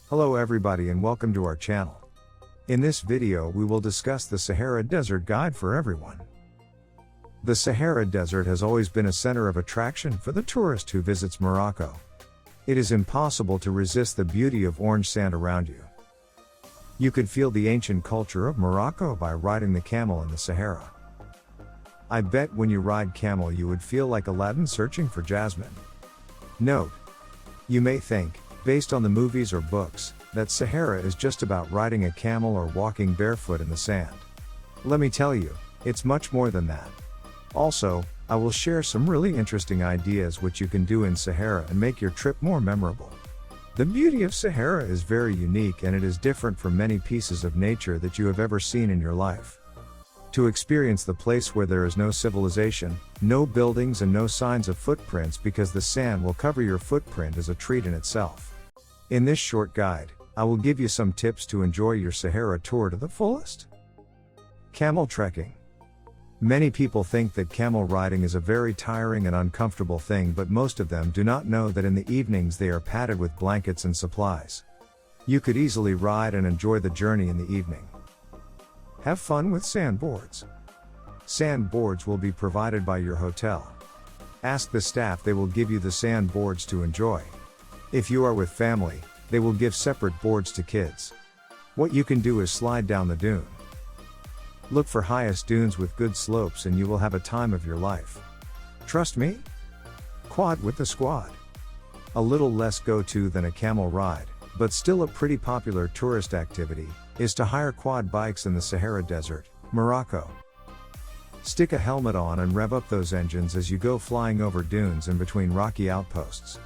Hello everybody and welcome to our channel. In this video we will discuss the Sahara Desert guide for everyone. The Sahara Desert has always been a center of attraction for the tourist who visits Morocco. It is impossible to resist the beauty of orange sand around you. You could feel the ancient culture of Morocco by riding the camel in the Sahara. I bet when you ride camel you would feel like Aladdin searching for jasmine. Note: you may think, based on the movies or books, that Sahara is just about riding a camel or walking barefoot in the sand. Let me tell you, it's much more than that. Also, I will share some really interesting ideas which you can do in Sahara and make your trip more memorable. The beauty of Sahara is very unique and it is different from many pieces of nature that you have ever seen in your life. To experience the place where there is no civilization, no buildings and no signs of footprints because the sand will cover your footprint is a treat in itself. In this short guide, I will give you some tips to enjoy your Sahara tour to the fullest. Camel trekking. Many people think that camel riding is a very tiring and uncomfortable thing, but most of them do not know that in the evenings they are padded with blankets and supplies. You could easily ride and enjoy the journey in the evening. Have fun with sandboards. Sandboards will be provided by your hotel. Ask the staff, they will give you the sandboards to enjoy. If you are with family, they will give separate boards to kids. What you can do is slide down the dune. Look for highest dunes with good slopes and you will have a time of your life. Trust me? Quad with the squad. A little less go-to than a camel ride, but still a pretty popular tourist activity, is to hire quad bikes in the Sahara Desert, Morocco. Stick a helmet on and rev up those engines as you go flying over dunes and between rocky outposts.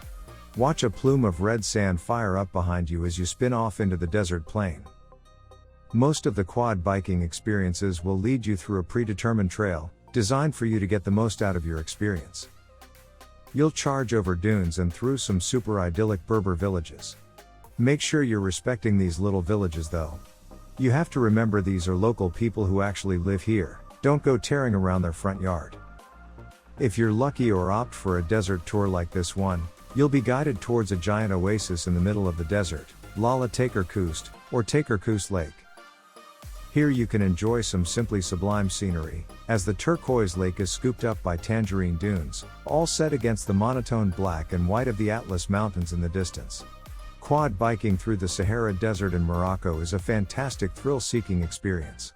Watch a plume of red sand fire up behind you as you spin off into the desert plain. Most of the quad biking experiences will lead you through a predetermined trail, designed for you to get the most out of your experience. You'll charge over dunes and through some super idyllic Berber villages. Make sure you're respecting these little villages though. You have to remember these are local people who actually live here, don't go tearing around their front yard. If you're lucky or opt for a desert tour like this one, you'll be guided towards a giant oasis in the middle of the desert, Lala Takerkust, or Takerkust Lake. Here you can enjoy some simply sublime scenery, as the turquoise lake is scooped up by tangerine dunes, all set against the monotone black and white of the Atlas Mountains in the distance. Quad biking through the Sahara Desert in Morocco is a fantastic thrill-seeking experience.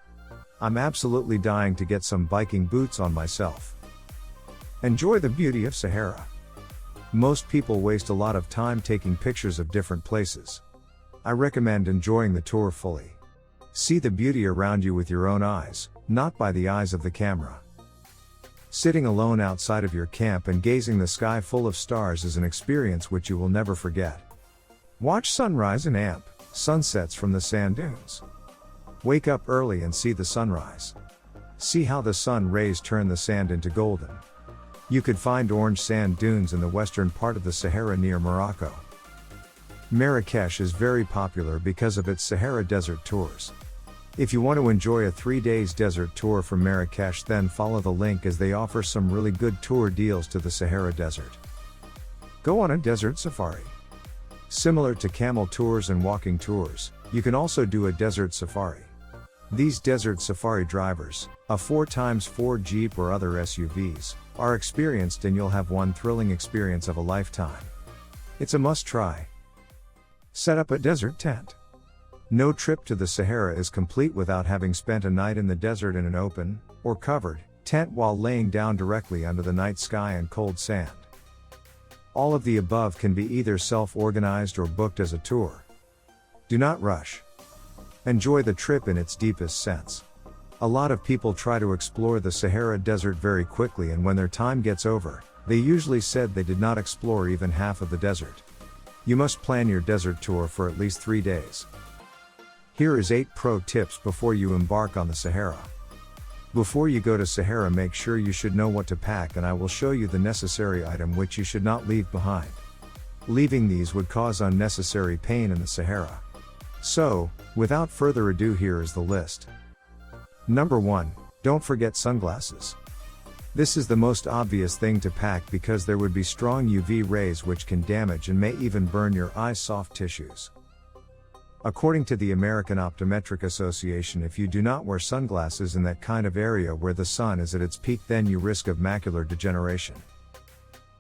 I'm absolutely dying to get some biking boots on myself. Enjoy the beauty of Sahara. Most people waste a lot of time taking pictures of different places. I recommend enjoying the tour fully. See the beauty around you with your own eyes, not by the eyes of the camera. Sitting alone outside of your camp and gazing the sky full of stars is an experience which you will never forget. Watch sunrise and sunsets from the sand dunes. Wake up early and see the sunrise. See how the sun rays turn the sand into golden. You could find orange sand dunes in the western part of the Sahara near Morocco. Marrakesh is very popular because of its Sahara Desert tours. If you want to enjoy a 3 days desert tour from Marrakesh, then follow the link as they offer some really good tour deals to the Sahara Desert. Go on a desert safari. Similar to camel tours and walking tours, you can also do a desert safari. These desert safari drivers, a 4x4 Jeep or other SUVs, are experienced and you'll have one thrilling experience of a lifetime. It's a must-try. Set up a desert tent. No trip to the Sahara is complete without having spent a night in the desert in an open, or covered, tent while laying down directly under the night sky and cold sand. All of the above can be either self-organized or booked as a tour. Do not rush. Enjoy the trip in its deepest sense. A lot of people try to explore the Sahara Desert very quickly, and when their time gets over, they usually said they did not explore even half of the desert. You must plan your desert tour for at least 3 days. Here is 8 pro tips before you embark on the Sahara. Before you go to Sahara, make sure you should know what to pack, and I will show you the necessary item which you should not leave behind. Leaving these would cause unnecessary pain in the Sahara. So, without further ado, here is the list. Number 1. Don't forget sunglasses. This is the most obvious thing to pack because there would be strong UV rays which can damage and may even burn your eye's soft tissues. According to the American Optometric Association, if you do not wear sunglasses in that kind of area where the sun is at its peak, then you risk of macular degeneration.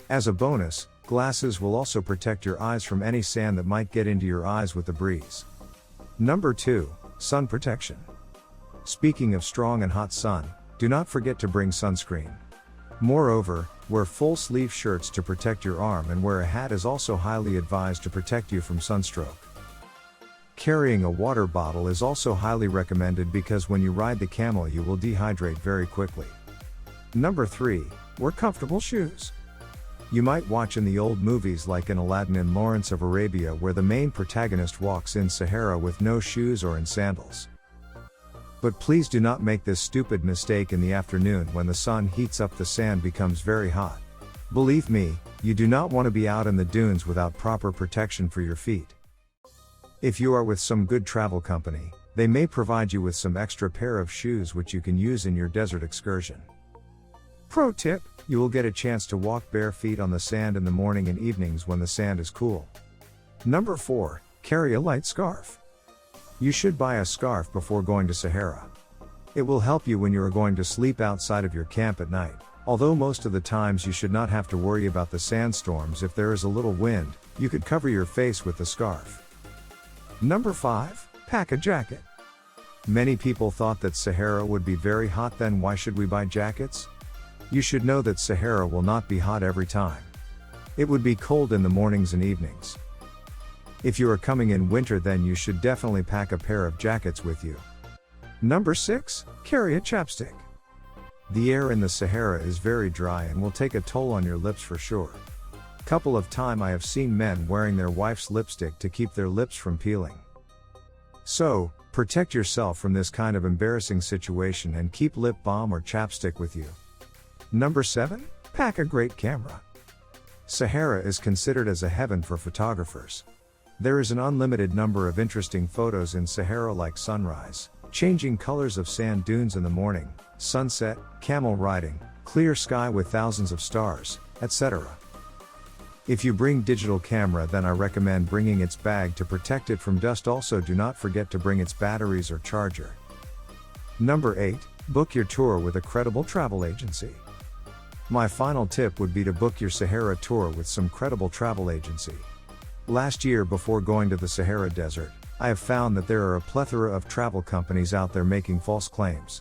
As a bonus, glasses will also protect your eyes from any sand that might get into your eyes with the breeze. Number 2. Sun protection. Speaking of strong and hot sun, do not forget to bring sunscreen. Moreover, wear full sleeve shirts to protect your arm, and wear a hat is also highly advised to protect you from sunstroke. Carrying a water bottle is also highly recommended because when you ride the camel you will dehydrate very quickly. Number 3. Wear comfortable shoes. You might watch in the old movies like in Aladdin and Lawrence of Arabia where the main protagonist walks in Sahara with no shoes or in sandals. But please do not make this stupid mistake in the afternoon when the sun heats up, the sand becomes very hot. Believe me, you do not want to be out in the dunes without proper protection for your feet. If you are with some good travel company, they may provide you with some extra pair of shoes which you can use in your desert excursion. Pro tip: you will get a chance to walk bare feet on the sand in the morning and evenings when the sand is cool. Number 4. Carry a light scarf. You should buy a scarf before going to Sahara. It will help you when you are going to sleep outside of your camp at night, although most of the times you should not have to worry about the sandstorms. If there is a little wind, you could cover your face with the scarf. Number 5. Pack a jacket. Many people thought that Sahara would be very hot, then why should we buy jackets? You should know that Sahara will not be hot every time. It would be cold in the mornings and evenings. If you are coming in winter, then you should definitely pack a pair of jackets with you. Number 6. Carry a chapstick. The air in the Sahara is very dry and will take a toll on your lips for sure. Couple of times I have seen men wearing their wife's lipstick to keep their lips from peeling. So, protect yourself from this kind of embarrassing situation and keep lip balm or chapstick with you. Number 7. Pack a great camera. Sahara is considered as a heaven for photographers. There is an unlimited number of interesting photos in Sahara, like sunrise, changing colors of sand dunes in the morning, sunset, camel riding, clear sky with thousands of stars, etc. If you bring digital camera, then I recommend bringing its bag to protect it from dust. Also, do not forget to bring its batteries or charger. Number 8. Book your tour with a credible travel agency. My final tip would be to book your Sahara tour with some credible travel agency. Last year, before going to the Sahara Desert, I have found that there are a plethora of travel companies out there making false claims.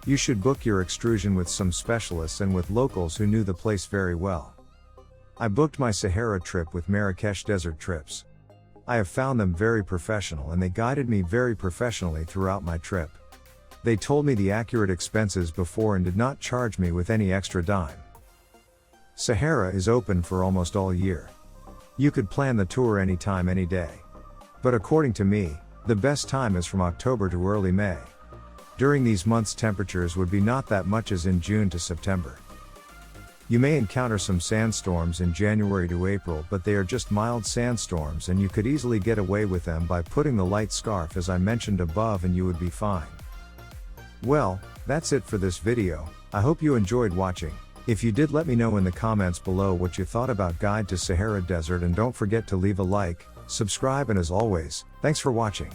You should book your excursion with some specialists and with locals who knew the place very well. I booked my Sahara trip with Marrakesh Desert Trips. I have found them very professional and they guided me very professionally throughout my trip. They told me the accurate expenses before and did not charge me with any extra dime. Sahara is open for almost all year. You could plan the tour anytime, any day. But according to me, the best time is from October to early May. During these months temperatures would be not that much as in June to September. You may encounter some sandstorms in January to April, but they are just mild sandstorms and you could easily get away with them by putting the light scarf as I mentioned above, and you would be fine. Well, that's it for this video. I hope you enjoyed watching. If you did, let me know in the comments below what you thought about Guide to Sahara Desert, and don't forget to leave a like, subscribe, and as always, thanks for watching.